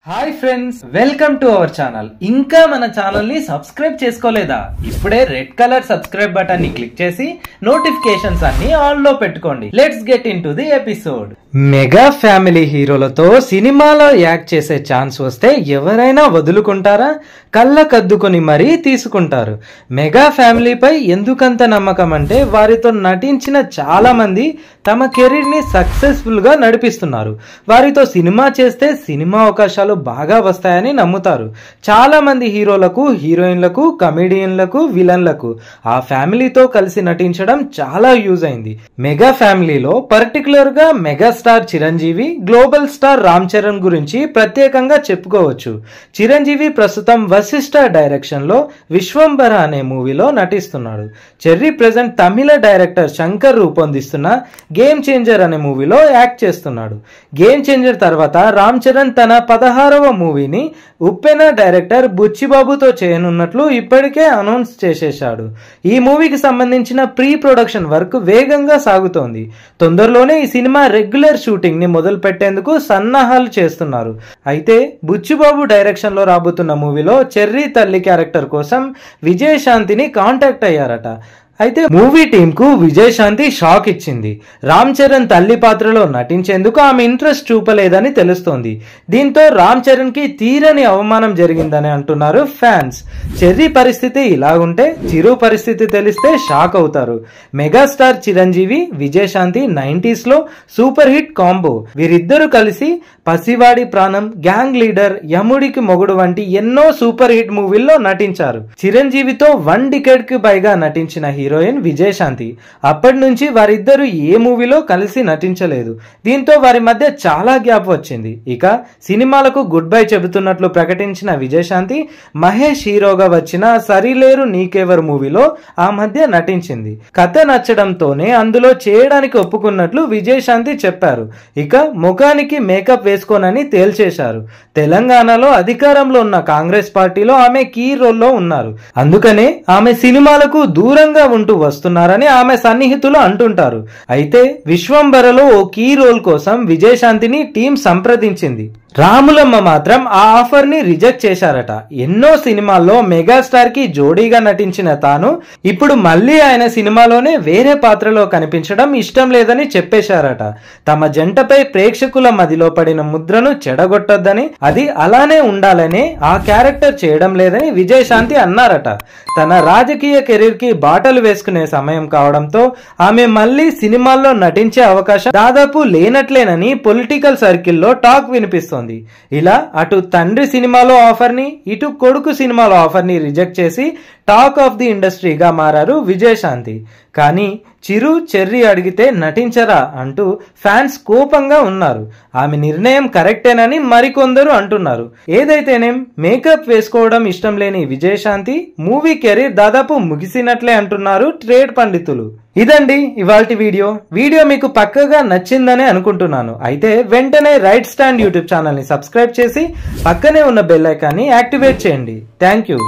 Hi friends, welcome to our channel. ఇంకా మన channel ని సబ్స్క్రైబ్ చేసుకోలేదా? ఇప్పుడే రెడ్ కలర్ సబ్స్క్రైబ్ బటన్ ని క్లిక్ చేసి నోటిఫికేషన్స్ అన్ని ఆన్ లో పెట్టుకోండి. Let's get in to the episode. Mega family హీరోలతో సినిమాలో యాక్ట్ చేసే ఛాన్స్ వస్తే ఎవరైనా వదులుకుంటారా? కళ్ళకద్దుకొని మరీ తీసుకుంటారు. మెగా ఫ్యామిలీపై ఎందుకంత నమ్మకం అంటే వారితో నటించిన చాలా మంది తమ కెరీర్ ని సక్సెస్ఫుల్ గా నడిపిస్తున్నారు. వారితో సినిమా చేస్తే సినిమా అవకాశాలు బాగా వస్తాయని నమ్ముతారు. చాలా మంది హీరోలకు, హీరోయిన్లకు, కమెడియన్లకు, విలన్లకు ఆ ఫ్యామిలీతో కలిసి నటించడం చాలా యూజ్ అయింది. మెగా ఫ్యామిలీలో పర్టికులర్ గా mega star Chiranjeevi, global star Ram Charan గురించి ప్రత్యేకంగా చెప్పుకోవచ్చు. చిరంజీవి ప్రస్తుతం వశిష్ఠ డైరెక్షన్ లో విశ్వంబర అనే మూవీలో నటిస్తున్నాడు. చెర్రీ ప్రెజెంట్ తమిళ డైరెక్టర్ శంకర్ రూపొందిస్తున్న గేమ్ చేంజర్ అనే మూవీలో యాక్ట్ చేస్తున్నాడు. గేమ్ చేంజర్ తర్వాత రామ్ చరణ్ తన 16వ మూవీని ఉప్పెన డైరెక్టర్ బుచ్చిబాబుతో చేయనున్నట్లు ఇప్పటికే అనౌన్స్ చేసేశాడు. ఈ మూవీకి సంబంధించిన ప్రీ ప్రొడక్షన్ వర్క్ వేగంగా సాగుతోంది. తొందరలోనే ఈ సినిమా రెగ్యులర్ షూటింగ్ ని మొదలు పెట్టేందుకు సన్నాహాలు చేస్తున్నారు. అయితే బుచ్చిబాబు డైరెక్షన్ లో రాబోతున్న మూవీలో చెర్రీ తల్లి క్యారెక్టర్ కోసం విజయశాంతిని కాంటాక్ట్ అయ్యారట. అయితే మూవీ టీమ్ కు విజయశాంతి షాక్ ఇచ్చింది. రామ్ చరణ్ తల్లి పాత్రలో నటించేందుకు ఆమె ఇంట్రెస్ట్ చూపలేదని తెలుస్తోంది. దీంతో రామ్ చరణ్ కి తీరని అవమానం జరిగిందని అంటున్నారు ఫ్యాన్స్. చెర్రీ పరిస్థితి ఇలాగుంటే చిరు పరిస్థితి తెలిస్తే షాక్ అవుతారు. మెగాస్టార్ చిరంజీవి, విజయశాంతి 90s లో సూపర్ హిట్ కాంబో. వీరిద్దరూ కలిసి పసివాడి ప్రాణం, గ్యాంగ్ లీడర్, యముడికి మొగుడు వంటి ఎన్నో సూపర్ హిట్ మూవీల్లో నటించారు. చిరంజీవితో 1 డికేడ్ కి పైగా నటించిన హీరోయిన్ విజయశాంతి. అప్పటి నుంచి వారిద్దరూ ఏ మూవీలో కలిసి నటించలేదు. దీంతో వారి మధ్య చాలా గ్యాప్ వచ్చింది. ఇక సినిమాలకు గుడ్ బై చెబుతున్నట్లు ప్రకటించిన విజయశాంతి మహేష్ హీరోగా వచ్చిన సరిలేరు నీకెవర్ మూవీలో ఆ మధ్య నటించింది. కథ నచ్చడంతోనే అందులో చేయడానికి ఒప్పుకున్నట్లు విజయశాంతి చెప్పారు. ఇక ముఖానికి మేకప్ వేసుకోనని తేల్చేశారు. తెలంగాణలో అధికారంలో ఉన్న కాంగ్రెస్ పార్టీలో ఆమె కీ రోల్లో ఉన్నారు. అందుకనే ఆమె సినిమాలకు దూరంగా ఉంటూ వస్తున్నారని ఆమె సన్నిహితులు అంటుంటారు. అయితే విశ్వంబరలో ఓ కీ రోల్ కోసం విజయశాంతిని టీం సంప్రదించింది. రాములమ్మ మాత్రం ఆ ఆఫర్ ని రిజెక్ట్ చేశారట. ఎన్నో సినిమాల్లో మెగాస్టార్ కి జోడీగా నటించిన తాను ఇప్పుడు మళ్ళీ ఆయన సినిమాలోనే వేరే పాత్రలో కనిపించడం ఇష్టం లేదని చెప్పేశారట. తమ జంటపై ప్రేక్షకుల మదిలో పడిన ముద్రను చెడగొట్టొద్దని, అది అలానే ఉండాలని ఆ క్యారెక్టర్ చేయడం లేదని విజయశాంతి అన్నారట. తన రాజకీయ కెరీర్ కి బాటలు వేసుకునే సమయం కావడంతో ఆమె మళ్ళీ సినిమాల్లో నటించే అవకాశం దాదాపు లేనట్లేనని పొలిటికల్ సర్కిల్లో టాక్ వినిపిస్తోంది. ఇలా అటు తండ్రి సినిమాలో ఆఫర్ ని, ఇటు కొడుకు సినిమాలో ఆఫర్ ని రిజెక్ట్ చేసి టాక్ ఆఫ్ ది ఇండస్ట్రీగా మారారు విజయశాంతి. కానీ చిరు, చెర్రీ అడిగితే నటించరా అంటూ ఫ్యాన్స్ కోపంగా ఉన్నారు. ఆమె నిర్ణయం కరెక్టేనని మరికొందరు అంటున్నారు. ఏదైతేనేం మేకప్ వేసుకోవడం ఇష్టం లేని విజయశాంతి మూవీ కెరీర్ దాదాపు ముగిసినట్లే అంటున్నారు ట్రేడ్ పండితులు. ఇదండి ఇవాల్టి వీడియో మీకు పక్కగా నచ్చిందనే అనుకుంటున్నాను. అయితే వెంటనే రైట్ స్టాండ్ యూట్యూబ్ ఛానల్ ని సబ్స్క్రైబ్ చేసి పక్కనే ఉన్న బెల్ ఐకాన్ ని యాక్టివేట్ చేయండి. Thank you.